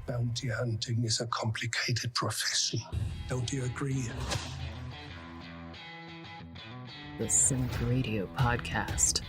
Bounty hunting is a complicated profession. Don't you agree? The CINIKRADIO podcast.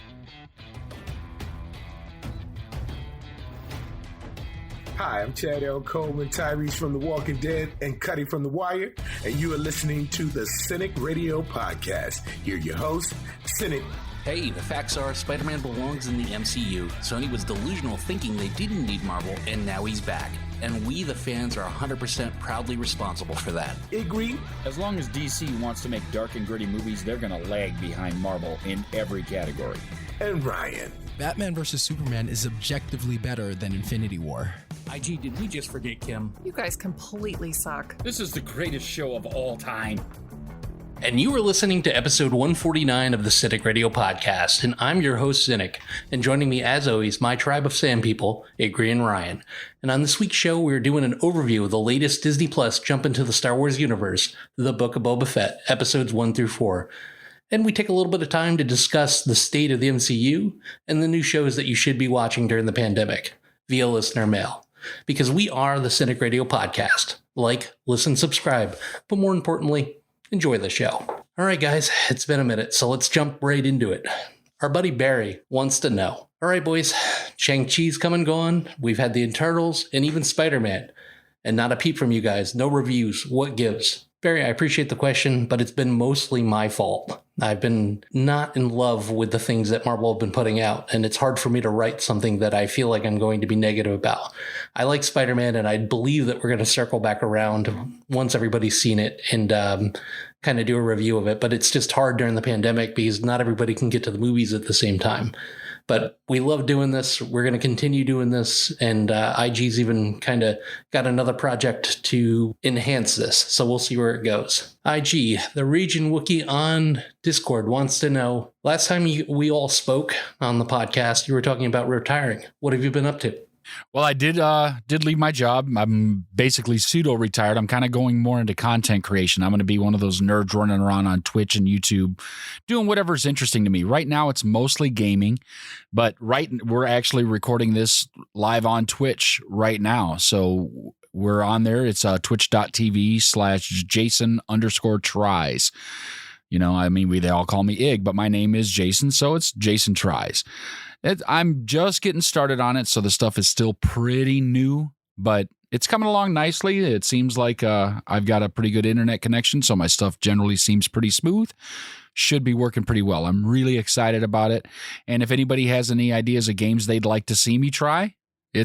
Hi, I'm Chad L. Coleman, Tyrese from The Walking Dead, and Cuddy from The Wire, and you are listening to the Cinik Radio podcast. Here your host, Cinik. Hey, the facts are Spider-Man belongs in the MCU. Sony was delusional thinking they didn't need Marvel, and now he's back. And we, the fans, are 100% proudly responsible for that. Igrihe. As long as DC wants to make dark and gritty movies, they're going to lag behind Marvel in every category. And Ryan. Batman vs. Superman is objectively better than Infinity War. IG, did we just forget Kim? You guys completely suck. This is the greatest show of all time. And you are listening to episode 149 of the Cinik Radio podcast, and I'm your host, Cinik. And joining me, as always, my tribe of sand people, Igrihe and Ryan. And on this week's show, we're doing an overview of the latest Disney Plus jump into the Star Wars universe, The Book of Boba Fett, episodes 1 through 4. And we take a little bit of time to discuss the state of the MCU and the new shows that you should be watching during the pandemic via listener mail. Because we are the Cinik Radio podcast. Like, listen, subscribe, but more importantly, enjoy the show. All right, guys, it's been a minute, so let's jump right into it. Our buddy Barry wants to know. All right, boys, Shang-Chi's come and gone. We've had the Eternals and even Spider-Man. And not a peep from you guys. No reviews. What gives? Barry, I appreciate the question, but it's been mostly my fault. I've been not in love with the things that Marvel have been putting out, and it's hard for me to write something that I feel like I'm going to be negative about. I like Spider-Man, and I believe that we're going to circle back around once everybody's seen it and kind of do a review of it. But it's just hard during the pandemic because not everybody can get to the movies at the same time. But we love doing this. We're going to continue doing this. And IG's even kind of got another project to enhance this. So we'll see where it goes. IG, the Region Wookiee on Discord, wants to know, last time we all spoke on the podcast, you were talking about retiring. What have you been up to? Well, I did leave my job. I'm basically pseudo-retired. I'm kind of going more into content creation. I'm going to be one of those nerds running around on Twitch and YouTube, doing whatever's interesting to me. Right now, it's mostly gaming, but we're actually recording this live on Twitch right now. So we're on there. It's twitch.tv/Jason_tries. You know, I mean, they all call me Ig, but my name is Jason, so it's Jason Tries. I'm just getting started on it, so the stuff is still pretty new, but it's coming along nicely. It seems like I've got a pretty good internet connection, so my stuff generally seems pretty smooth. Should be working pretty well. I'm really excited about it, and if anybody has any ideas of games they'd like to see me try,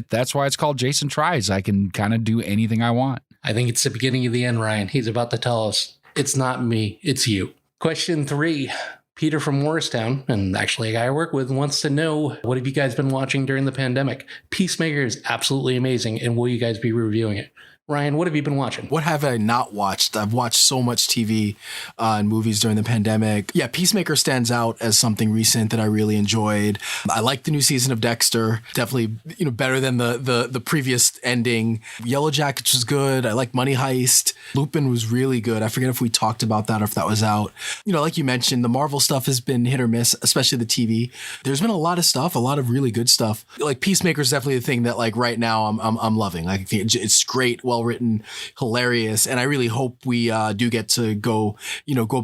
that's why it's called Jason Tries. I can kind of do anything I want. I think it's the beginning of the end, Ryan. He's about to tell us it's not me, it's you. Question 3. Peter from Morristown, and actually a guy I work with, wants to know, what have you guys been watching during the pandemic? Peacemaker is absolutely amazing, and will you guys be reviewing it? Ryan, what have you been watching? What have I not watched? I've watched so much TV and movies during the pandemic. Yeah, Peacemaker stands out as something recent that I really enjoyed. I like the new season of Dexter. Definitely, better than the previous ending. Yellow Jackets was good. I like Money Heist. Lupin was really good. I forget if we talked about that or if that was out. Like you mentioned, the Marvel stuff has been hit or miss, especially the TV. There's been a lot of stuff, a lot of really good stuff. Like Peacemaker is definitely the thing that like right now I'm loving. Like it's great, well written, hilarious, and I really hope we do get to go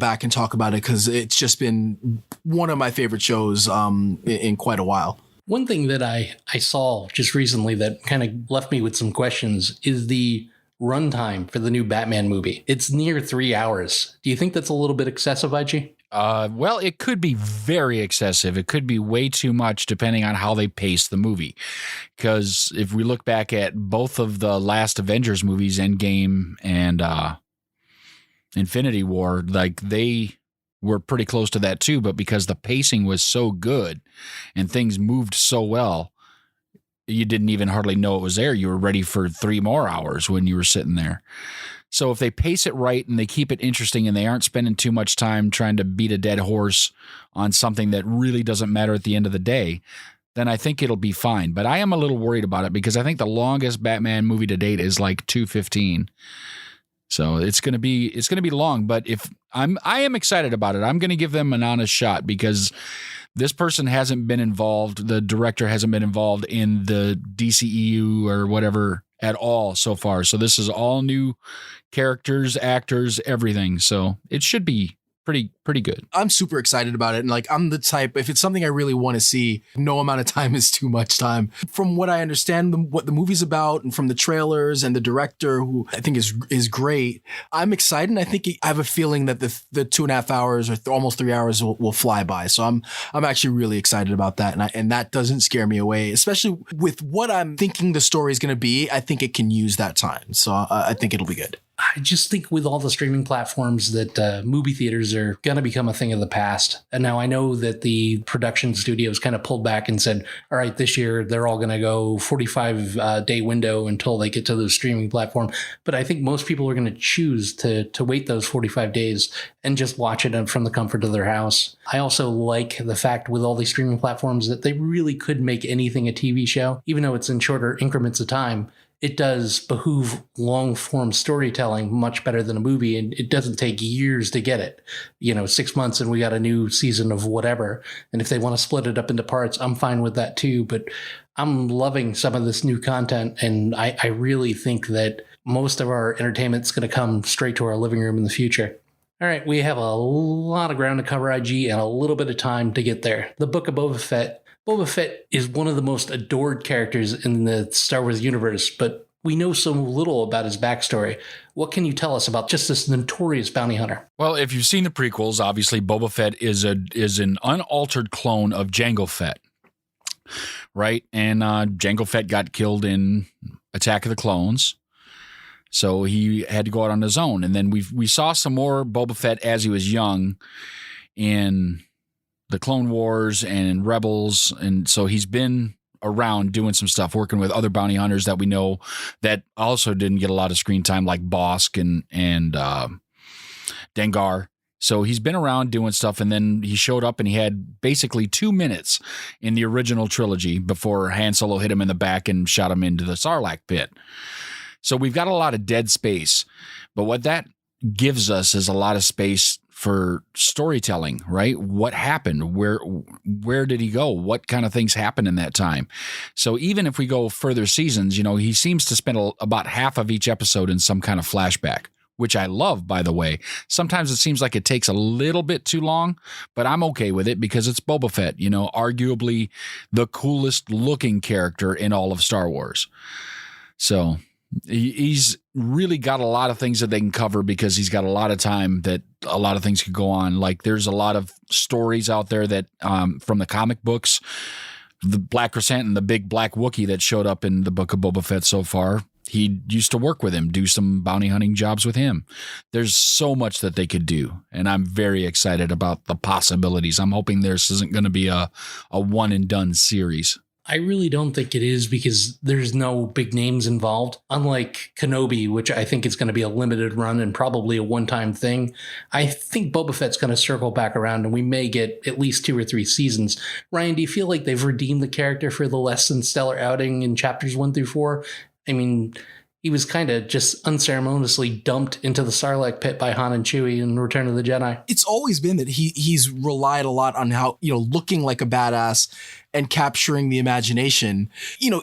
back and talk about it because it's just been one of my favorite shows in quite a while. One thing that I saw just recently that kind of left me with some questions is the runtime for the new Batman movie. It's near 3 hours. Do you think that's a little bit excessive, IG? Well, it could be very excessive. It could be way too much depending on how they pace the movie. Because if we look back at both of the last Avengers movies, Endgame and Infinity War, like they were pretty close to that too. But because the pacing was so good and things moved so well, you didn't even hardly know it was there. You were ready for 3 more hours when you were sitting there. So if they pace it right and they keep it interesting and they aren't spending too much time trying to beat a dead horse on something that really doesn't matter at the end of the day, then I think it'll be fine. But I am a little worried about it because I think the longest Batman movie to date is like 2:15. So it's going to be long, but I am excited about it. I'm going to give them an honest shot because this person hasn't been involved. The director hasn't been involved in the DCEU or whatever at all so far. So this is all new characters, actors, everything. So it should be pretty good. I'm super excited about it. And like, I'm the type, if it's something I really want to see, no amount of time is too much time. From what I understand, what the movie's about, and from the trailers and the director, who I think is great, I'm excited. And I think I have a feeling that the 2.5 hours or almost 3 hours will fly by. So I'm actually really excited about that. And that doesn't scare me away, especially with what I'm thinking the story is going to be. I think it can use that time. So I think it'll be good. I just think with all the streaming platforms that movie theaters are going to become a thing of the past. And now I know that the production studios kind of pulled back and said, all right, this year they're all going to go 45-day window until they get to the streaming platform. But I think most people are going to choose to wait those 45 days and just watch it from the comfort of their house. I also like the fact with all these streaming platforms that they really could make anything a TV show, even though it's in shorter increments of time. It does behoove long-form storytelling much better than a movie, and it doesn't take years to get it. 6 months and we got a new season of whatever. And if they want to split it up into parts, I'm fine with that too. But I'm loving some of this new content, and I really think that most of our entertainment is going to come straight to our living room in the future. All right, we have a lot of ground to cover, IG, and a little bit of time to get there. The Book of Boba Fett. Boba Fett is one of the most adored characters in the Star Wars universe, but we know so little about his backstory. What can you tell us about just this notorious bounty hunter? Well, if you've seen the prequels, obviously Boba Fett is an unaltered clone of Jango Fett, right? And Jango Fett got killed in Attack of the Clones, so he had to go out on his own. And then we saw some more Boba Fett as he was young in the Clone Wars and in Rebels, and so he's been around doing some stuff, working with other bounty hunters that we know that also didn't get a lot of screen time, like Bosk and Dengar. So he's been around doing stuff, and then he showed up and he had basically 2 minutes in the original trilogy before Han Solo hit him in the back and shot him into the Sarlacc pit. So we've got a lot of dead space, but what that gives us is a lot of space for storytelling, right? What happened? Where did he go? What kind of things happened in that time? So even if we go further seasons, he seems to spend about half of each episode in some kind of flashback, which I love, by the way. Sometimes it seems like it takes a little bit too long, but I'm okay with it because it's Boba Fett, arguably the coolest looking character in all of Star Wars. So he's really got a lot of things that they can cover because he's got a lot of time that a lot of things could go on. Like there's a lot of stories out there that from the comic books, the Black Crescent and the big black Wookiee that showed up in the Book of Boba Fett so far. He used to work with him, do some bounty hunting jobs with him. There's so much that they could do, and I'm very excited about the possibilities. I'm hoping this isn't going to be a one and done series. I really don't think it is because there's no big names involved. Unlike Kenobi, which I think is going to be a limited run and probably a one-time thing, I think Boba Fett's going to circle back around and we may get at least 2 or 3 seasons. Ryan, do you feel like they've redeemed the character for the less than stellar outing in chapters 1 through 4? I mean, he was kind of just unceremoniously dumped into the Sarlacc pit by Han and Chewie in Return of the Jedi. It's always been that he's relied a lot on how, looking like a badass and capturing the imagination,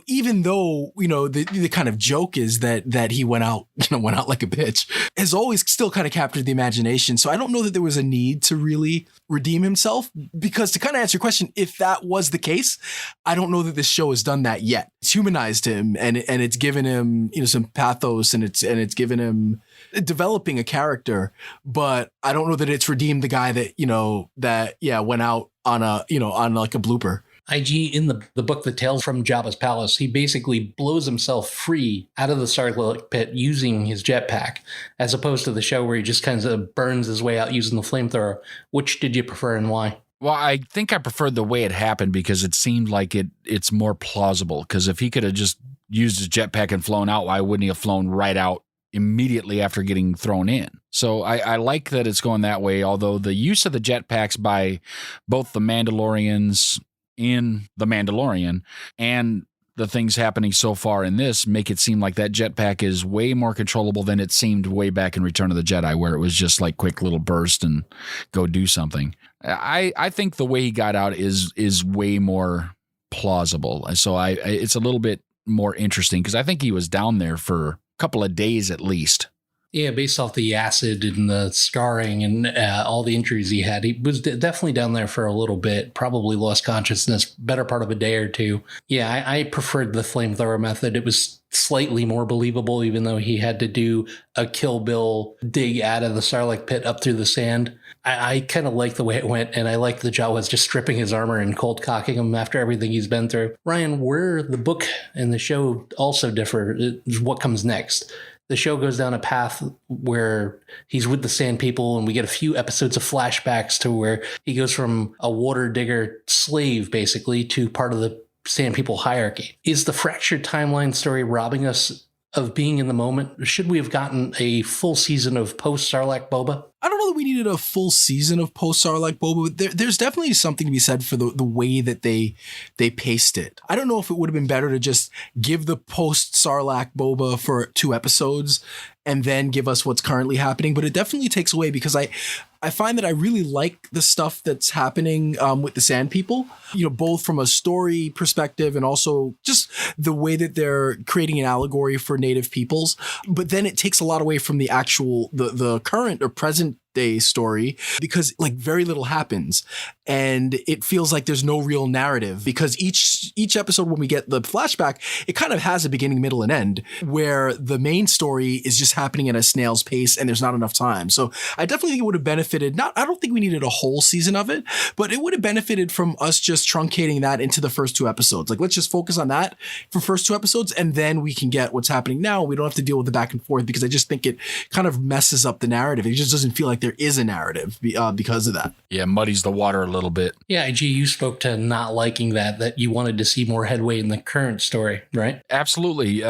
even though, the kind of joke is that he went out like a bitch, has always still kind of captured the imagination. So I don't know that there was a need to really redeem himself, because to kind of answer your question, if that was the case, I don't know that this show has done that yet. It's humanized him and it's given him, some pathos and it's given him developing a character, but I don't know that it's redeemed the guy that, went out on on like a blooper. IG, in the book The Tales from Jabba's Palace, he basically blows himself free out of the Sarlacc pit using his jetpack, as opposed to the show where he just kind of burns his way out using the flamethrower. Which did you prefer and why? Well, I think I preferred the way it happened because it seemed like it's more plausible. Because if he could have just used his jetpack and flown out, why wouldn't he have flown right out immediately after getting thrown in? So I like that it's going that way, although the use of the jetpacks by both the Mandalorians in The Mandalorian and the things happening so far in this make it seem like that jetpack is way more controllable than it seemed way back in Return of the Jedi, where it was just like quick little burst and go do something. I think the way he got out is way more plausible. So it's a little bit more interesting because I think he was down there for a couple of days at least. Yeah, based off the acid and the scarring and all the injuries he had, he was definitely down there for a little bit, probably lost consciousness, better part of a day or two. Yeah, I preferred the flamethrower method. It was slightly more believable, even though he had to do a Kill Bill dig out of the Sarlacc pit up through the sand. I kind of like the way it went, and I like the Jawas just stripping his armor and cold cocking him after everything he's been through. Ryan, where the book and the show also differ is what comes next. The show goes down a path where he's with the Sand People, and we get a few episodes of flashbacks to where he goes from a water digger slave, basically, to part of the Sand People hierarchy. Is the fractured timeline story robbing us of being in the moment? Should we have gotten a full season of post-Sarlacc Boba? I don't know that we needed a full season of post-Sarlacc Boba, but there's definitely something to be said for the way that they paced it. I don't know if it would have been better to just give the post-Sarlacc Boba for 2 episodes and then give us what's currently happening, but it definitely takes away because I find that I really like the stuff that's happening with the Sand People, both from a story perspective and also just the way that they're creating an allegory for Native peoples. But then it takes a lot away from the actual, the current or present day story because very little happens and it feels like there's no real narrative because each episode when we get the flashback, it kind of has a beginning, middle, and end where the main story is just happening at a snail's pace and there's not enough time. So I definitely think it would have benefited, I don't think we needed a whole season of it, but it would have benefited from us just truncating that into the first 2 episodes. Let's just focus on that for first 2 episodes and then we can get what's happening now. We don't have to deal with the back and forth because I just think it kind of messes up the narrative. It just doesn't feel like there is a narrative because of that. Yeah, muddies the water a little bit. Yeah, IG, you spoke to not liking that you wanted to see more headway in the current story, right? Absolutely.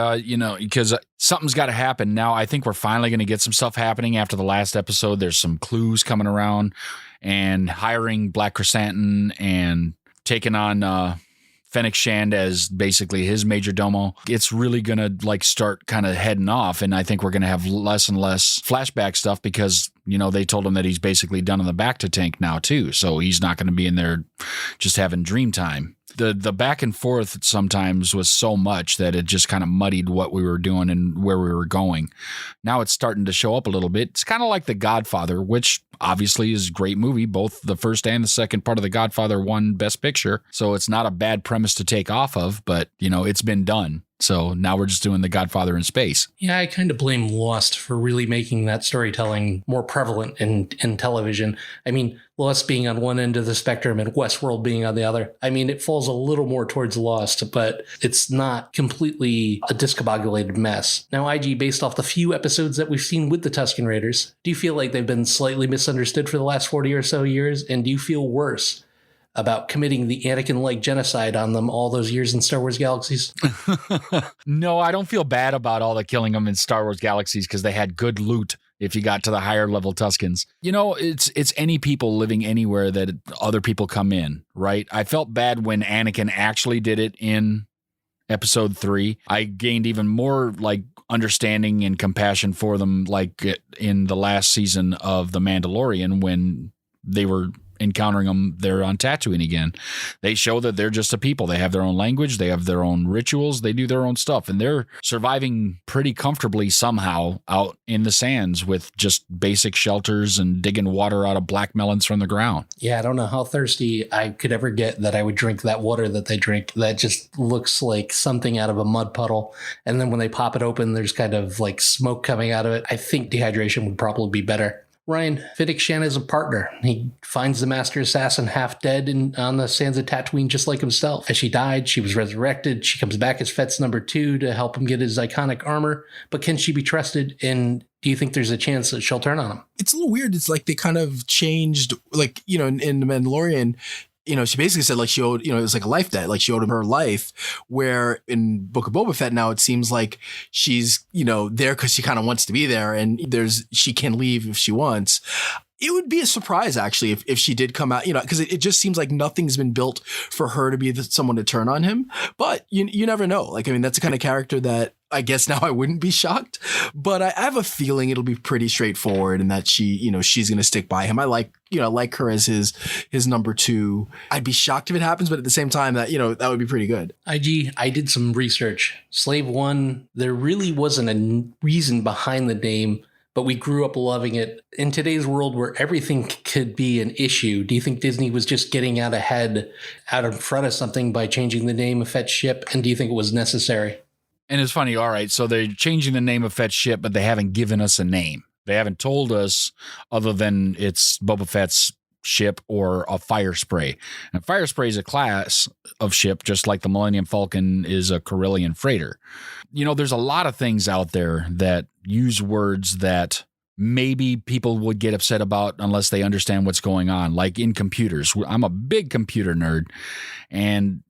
Because something's got to happen. Now, I think we're finally going to get some stuff happening after the last episode. There's some clues coming around and hiring Black Chrysanthemum and taking on Fennec Shand as basically his major domo. It's really going to start kind of heading off. And I think we're going to have less and less flashback stuff because, they told him that he's basically done in the back to tank now too. So he's not going to be in there just having dream time. The back and forth sometimes was so much that it just kind of muddied what we were doing and where we were going. Now it's starting to show up a little bit. It's kind of like The Godfather, which obviously is a great movie. Both the first and the second part of The Godfather won Best Picture. So it's not a bad premise to take off of, but it's been done. So now we're just doing The Godfather in space. Yeah, I kind of blame Lost for really making that storytelling more prevalent in television. I mean, Lost being on one end of the spectrum and Westworld being on the other. I mean, it falls a little more towards Lost, but it's not completely a discombobulated mess. Now, IG, based off the few episodes that we've seen with the Tusken Raiders, do you feel like they've been slightly misunderstood for the last 40 or so years? And do you feel worse about committing the Anakin-like genocide on them all those years in Star Wars Galaxies? No, I don't feel bad about all the killing them in Star Wars Galaxies because they had good loot if you got to the higher level Tuskens. It's any people living anywhere that other people come in, right? I felt bad when Anakin actually did it in Episode 3. I gained even more understanding and compassion for them in the last season of The Mandalorian when they were encountering them there on Tatooine again. They show that they're just a people. They have their own language. They have their own rituals. They do their own stuff. And they're surviving pretty comfortably somehow out in the sands with just basic shelters and digging water out of black melons from the ground. Yeah, I don't know how thirsty I could ever get that I would drink that water that they drink. That just looks like something out of a mud puddle. And then when they pop it open, there's kind of smoke coming out of it. I think dehydration would probably be better. Ryan, Fennec Shand is a partner. He finds the master assassin half dead on the sands of Tatooine just like himself. As she died, she was resurrected. She comes back as Fett's number 2 to help him get his iconic armor. But can she be trusted? And do you think there's a chance that she'll turn on him? It's a little weird. It's like they kind of changed, in The Mandalorian, she basically said she owed, it was like a life debt, she owed him her life, where in Book of Boba Fett now it seems like she's, there because she kind of wants to be there and she can leave if she wants. It would be a surprise, actually, if she did come out, because it just seems like nothing's been built for her to be someone to turn on him. But you never know. That's the kind of character that I guess now I wouldn't be shocked, but I have a feeling it'll be pretty straightforward and that she's going to stick by him. I like her as his number 2. I'd be shocked if it happens, but at the same time that would be pretty good. I did some research. Slave 1, there really wasn't a reason behind the name, but we grew up loving it. In today's world where everything could be an issue, do you think Disney was just getting out in front of something by changing the name of Fett's ship? And do you think it was necessary? And it's funny, all right, so they're changing the name of Fett's ship, but they haven't given us a name. They haven't told us other than it's Boba Fett's ship or a fire spray. And fire spray is a class of ship, just like the Millennium Falcon is a Corellian freighter. There's a lot of things out there that use words that maybe people would get upset about unless they understand what's going on, like in computers. I'm a big computer nerd, and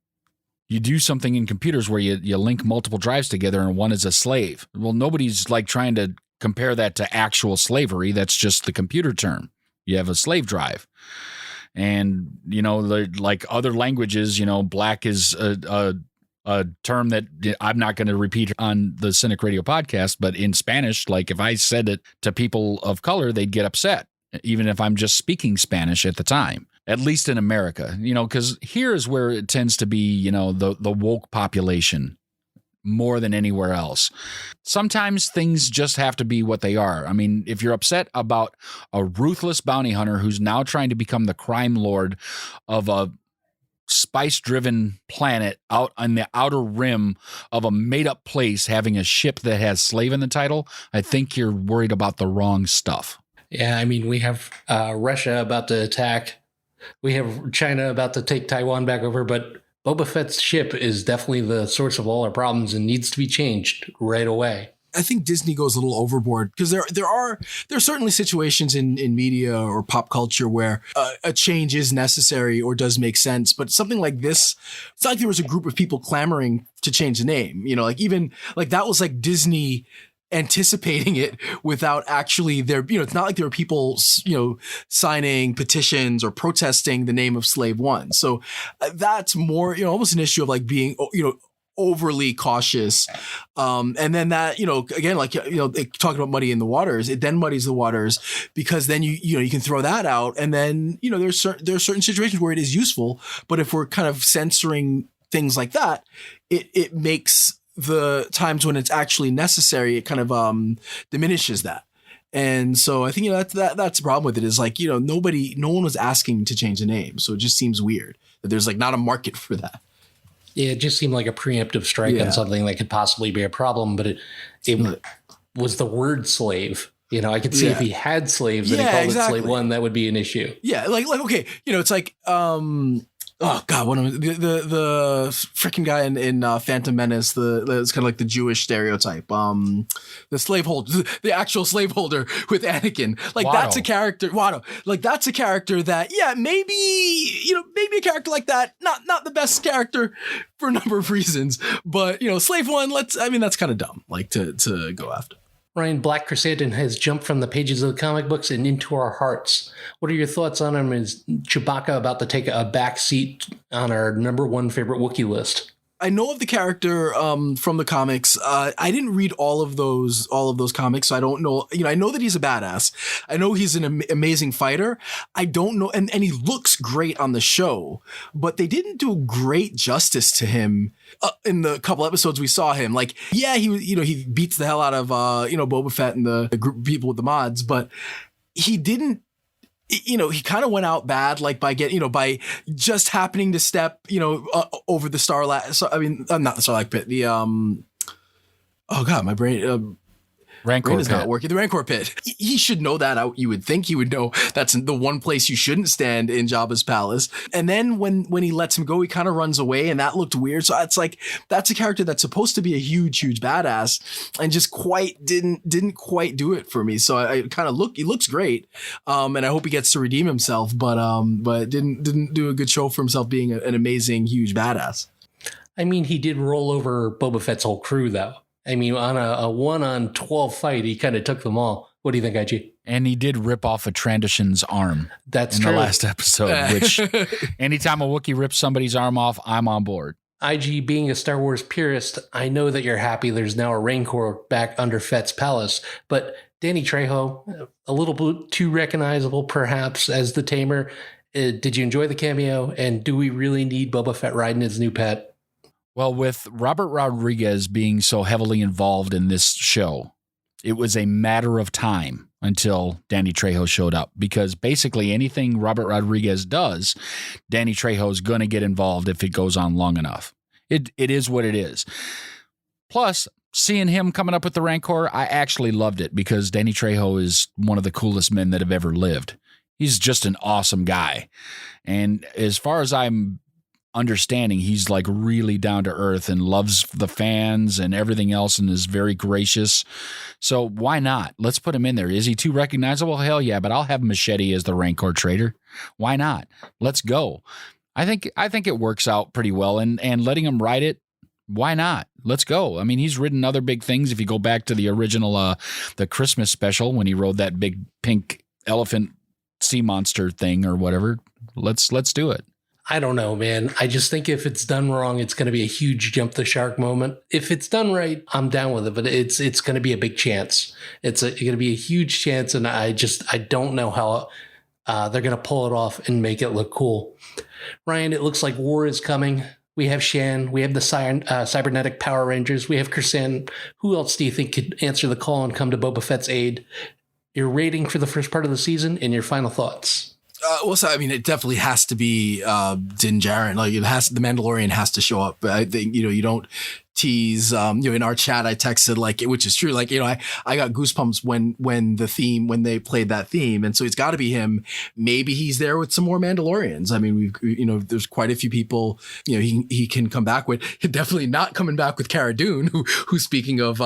you do something in computers where you link multiple drives together and one is a slave. Well, nobody's like trying to compare that to actual slavery. That's just the computer term. You have a slave drive. And, like other languages, black is a term that I'm not going to repeat on the Cinik Radio podcast, but in Spanish, like if I said it to people of color, they'd get upset, even if I'm just speaking Spanish at the time. At least in America, because here is where it tends to be, the woke population more than anywhere else. Sometimes things just have to be what they are. I mean, if you're upset about a ruthless bounty hunter who's now trying to become the crime lord of a spice-driven planet out on the outer rim of a made-up place having a ship that has slave in the title, I think you're worried about the wrong stuff. Yeah, I mean, we have Russia about to attack. We have China about to take Taiwan back over, but Boba Fett's ship is definitely the source of all our problems and needs to be changed right away. I think Disney goes a little overboard because there are certainly situations in media or pop culture where a change is necessary or does make sense. But something like this, it's not like there was a group of people clamoring to change the name. That was like Disney anticipating it without actually it's not like there were people, signing petitions or protesting the name of Slave 1. So that's more, almost an issue of like being, overly cautious. And then that, again, talking about muddying the waters, it then muddies the waters because then you can throw that out. And then, there's certain situations where it is useful, but if we're kind of censoring things like that, it makes the times when it's actually necessary, it kind of diminishes that. And so I think that's the problem with it is like, no one was asking to change the name. So it just seems weird that there's like not a market for that. Yeah, it just seemed like a preemptive strike on something that could possibly be a problem, but it was the word slave. I could see if he had slaves and he called it Slave 1, that would be an issue. Yeah, like okay, it's like oh God, the freaking guy in Phantom Menace, it's kind of like the Jewish stereotype. The slaveholder, the actual slaveholder with Anakin, like Watto. That's a character. Watto, like that's a character that, maybe a character like that, not the best character for a number of reasons, but Slave 1, that's kind of dumb, like to go after. Ryan, Black Chrysanthemum has jumped from the pages of the comic books and into our hearts. What are your thoughts on him? Is Chewbacca about to take a back seat on our number 1 favorite Wookiee list? I know of the character from the comics. I didn't read all of those comics, so I don't know. I know that he's a badass. I know he's an amazing fighter. I don't know, and he looks great on the show, but they didn't do great justice to him in the couple episodes we saw him. Like, he beats the hell out of Boba Fett and the group of people with the mods, but he didn't. He kind of went out bad, like by by just happening to step, over the not the Starlight Pit, the oh God, my brain. Rancor is not working. The Rancor pit. He should know that. You would think he would know that's the one place you shouldn't stand in Jabba's palace. And then when he lets him go, he kind of runs away, and that looked weird. So it's like that's a character that's supposed to be a huge badass, and just didn't quite do it for me. So I kind of he looks great, and I hope he gets to redeem himself, but didn't do a good show for himself being an amazing huge badass. I mean, he did roll over Boba Fett's whole crew, though. I mean, on a 1-on-12 fight, he kind of took them all. What do you think, IG? And he did rip off a Trandoshan's arm. That's in true. The last episode, which anytime a Wookiee rips somebody's arm off, I'm on board. IG, being a Star Wars purist, I know that you're happy there's now a Rancor back under Fett's palace, but Danny Trejo, a little bit too recognizable perhaps as the Tamer. Did you enjoy the cameo? And do we really need Boba Fett riding his new pet? Well, with Robert Rodriguez being so heavily involved in this show, it was a matter of time until Danny Trejo showed up, because basically anything Robert Rodriguez does, Danny Trejo's going to get involved if it goes on long enough. It is what it is. Plus, seeing him coming up with the Rancor, I actually loved it because Danny Trejo is one of the coolest men that have ever lived. He's just an awesome guy. And as far as I'm understanding, he's like really down to earth and loves the fans and everything else and is very gracious. So why not? Let's put him in there. Is he too recognizable? Hell yeah, but I'll have Machete as the Rancor trader. Why not? Let's go. I think it works out pretty well, and letting him ride it, why not? Let's go. I mean, he's ridden other big things. If you go back to the original the Christmas special when he rode that big pink elephant sea monster thing or whatever, let's do it. I don't know, man. I just think if it's done wrong, it's going to be a huge jump the shark moment. If it's done right, I'm down with it, but it's going to be a big chance. It's going to be a huge chance, and I don't know how they're going to pull it off and make it look cool. Ryan, it looks like war is coming. We have Shan. We have the cybernetic Power Rangers. We have Kersan. Who else do you think could answer the call and come to Boba Fett's aid? Your rating for the first part of the season and your final thoughts. It definitely has to be Din Djarin. Like, the Mandalorian has to show up. I think, you don't tease, in our chat, I texted which is true. I got goosebumps when they played that theme. And so it's gotta be him. Maybe he's there with some more Mandalorians. I mean, there's quite a few people, he can come back with. Definitely not coming back with Cara Dune, who speaking of,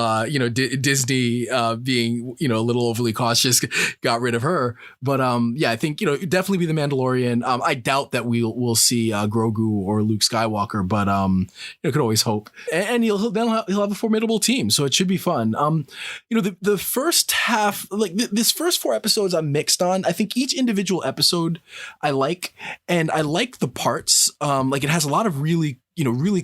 Disney, being, a little overly cautious, got rid of her. But, I think, definitely be the Mandalorian. I doubt that we'll see, Grogu or Luke Skywalker, but, could always hope. And he'll have a formidable team, so it should be fun. The first half, this first 4 episodes, I'm mixed on. I think each individual episode I like, and I like the parts. It has a lot of really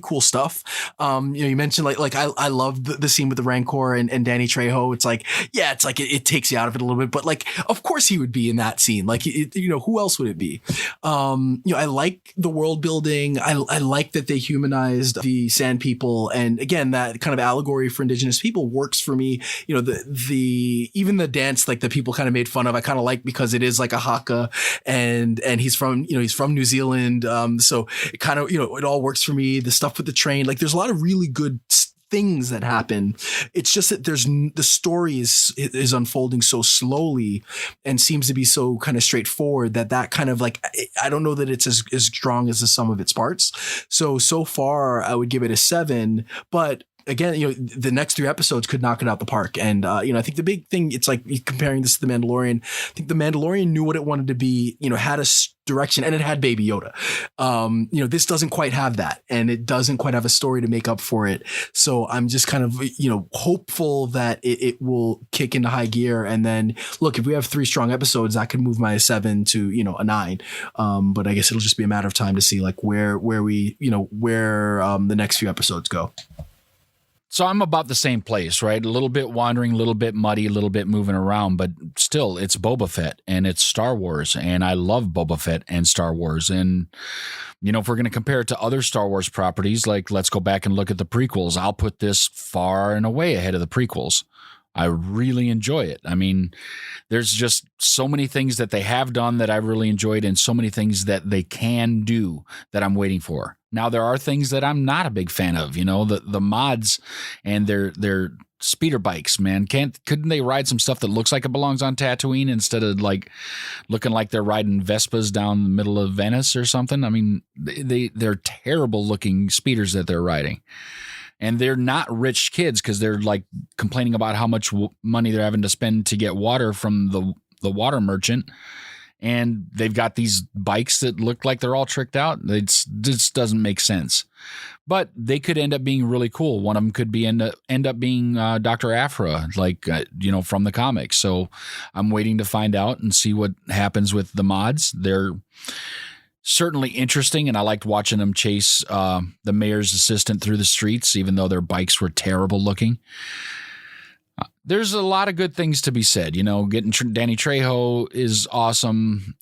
cool stuff. You mentioned I love the scene with the Rancor and Danny Trejo. It takes you out of it a little bit, but of course he would be in that scene. Who else would it be? I like the world building. I like that they humanized the Sand People, and again, that kind of allegory for Indigenous people works for me. Even the dance, that people kind of made fun of, I kind of like, because it is like a haka, and he's from New Zealand. So it kind of, it all works for me. The stuff with the train, there's a lot of really good things that happen. It's just that the story is unfolding so slowly and seems to be so kind of straightforward that kind of I don't know that it's as strong as the sum of its parts. So far I would give it a 7, but again, the next 3 episodes could knock it out the park. And, I think the big thing, it's like comparing this to The Mandalorian. I think The Mandalorian knew what it wanted to be, had a direction, and it had Baby Yoda. This doesn't quite have that, and it doesn't quite have a story to make up for it. So I'm just kind of, hopeful that it will kick into high gear. And then look, if we have 3 strong episodes, that could move my 7 to, a 9. But I guess it'll just be a matter of time to see where the next few episodes go. So I'm about the same place, right? A little bit wandering, a little bit muddy, a little bit moving around, but still it's Boba Fett and it's Star Wars, and I love Boba Fett and Star Wars. And, if we're going to compare it to other Star Wars properties, let's go back and look at the prequels. I'll put this far and away ahead of the prequels. I really enjoy it. I mean, there's just so many things that they have done that I really enjoyed, and so many things that they can do that I'm waiting for. Now, there are things that I'm not a big fan of, the mods and their speeder bikes, man. Couldn't they ride some stuff that looks like it belongs on Tatooine instead of looking like they're riding Vespas down the middle of Venice or something? I mean, they're terrible looking speeders that they're riding. And they're not rich kids, because they're complaining about how much money they're having to spend to get water from the water merchant. And they've got these bikes that look like they're all tricked out. It just doesn't make sense. But they could end up being really cool. One of them could be end up being Dr. Aphra, from the comics. So I'm waiting to find out and see what happens with the mods. certainly interesting, and I liked watching them chase the mayor's assistant through the streets, even though their bikes were terrible looking. There's a lot of good things to be said. Getting Danny Trejo is awesome.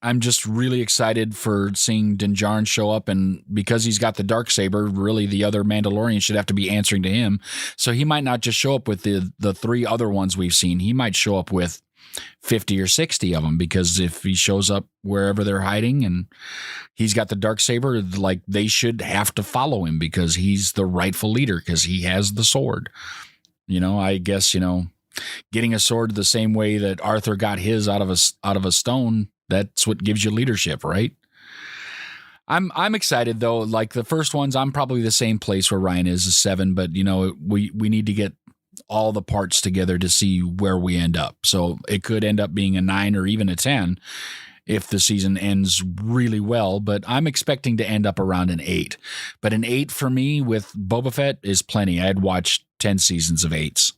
I'm just really excited for seeing Din Djarin show up, and because he's got the Darksaber, really the other Mandalorian should have to be answering to him. So he might not just show up with the 3 other ones we've seen. He might show up with 50 or 60 of them, because if he shows up wherever they're hiding and he's got the Darksaber, like, they should have to follow him because he's the rightful leader because he has the sword. I guess, getting a sword the same way that Arthur got his out of a stone, that's what gives you leadership, right? I'm excited though. Like the first ones, I'm probably the same place where Ryan is, a 7, but we need to get all the parts together to see where we end up. So it could end up being a 9 or even a 10 if the season ends really well, but I'm expecting to end up around an 8. But an 8 for me with Boba Fett is plenty. I'd watch 10 seasons of 8s.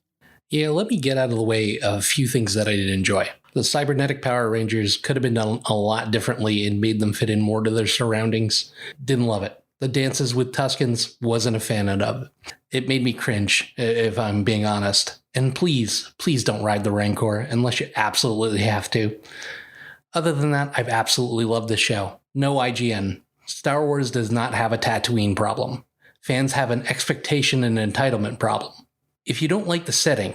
Yeah, let me get out of the way a few things that I did enjoy. The cybernetic Power Rangers could have been done a lot differently and made them fit in more to their surroundings. Didn't love it. The dances with Tuskens, wasn't a fan of. It made me cringe, if I'm being honest. And please don't ride the Rancor unless you absolutely have to. Other than that, I've absolutely loved this show. No IGN. Star Wars does not have a Tatooine problem. Fans have an expectation and entitlement problem. If you don't like the setting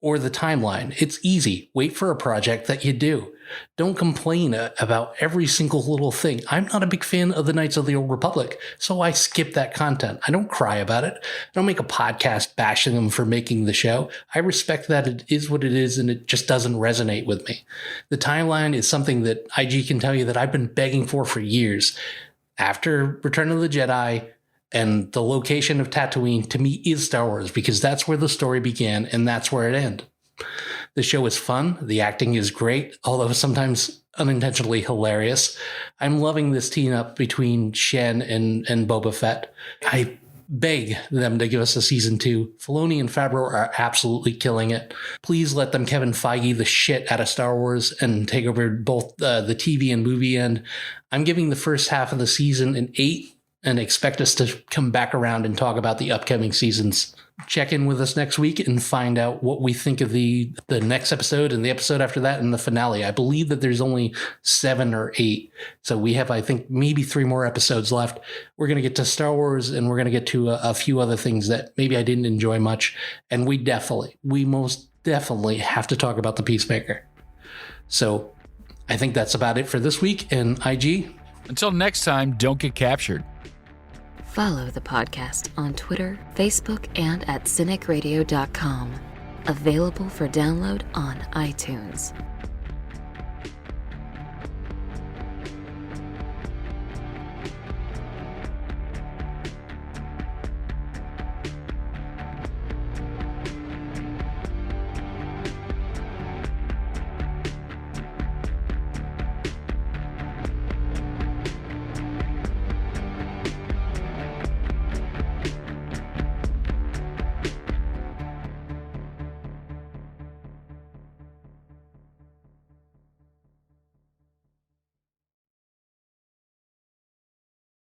or the timeline, it's easy. Wait for a project that you do. Don't complain about every single little thing. I'm not a big fan of the Knights of the Old Republic, so I skip that content. I don't cry about it. I don't make a podcast bashing them for making the show. I respect that it is what it is, and it just doesn't resonate with me. The timeline is something that IG can tell you that I've been begging for years. After Return of the Jedi and the location of Tatooine, to me, is Star Wars, because that's where the story began and that's where it ended. The show is fun. The acting is great, although sometimes unintentionally hilarious. I'm loving this team up between Shen and Boba Fett. I beg them to give us a season 2. Filoni and Favreau are absolutely killing it. Please let them Kevin Feige the shit out of Star Wars and take over both the TV and movie end. I'm giving the first half of the season an 8 and expect us to come back around and talk about the upcoming seasons. Check in with us next week and find out what we think of the next episode and the episode after that and the finale. I believe that there's only 7 or 8. So we have, I think, maybe 3 more episodes left. We're going to get to Star Wars, and we're going to get to a few other things that maybe I didn't enjoy much. And we most definitely have to talk about the Peacemaker. So I think that's about it for this week. And IG? Until next time, don't get captured. Follow the podcast on Twitter, Facebook, and at CINIKRADIO.com. Available for download on iTunes.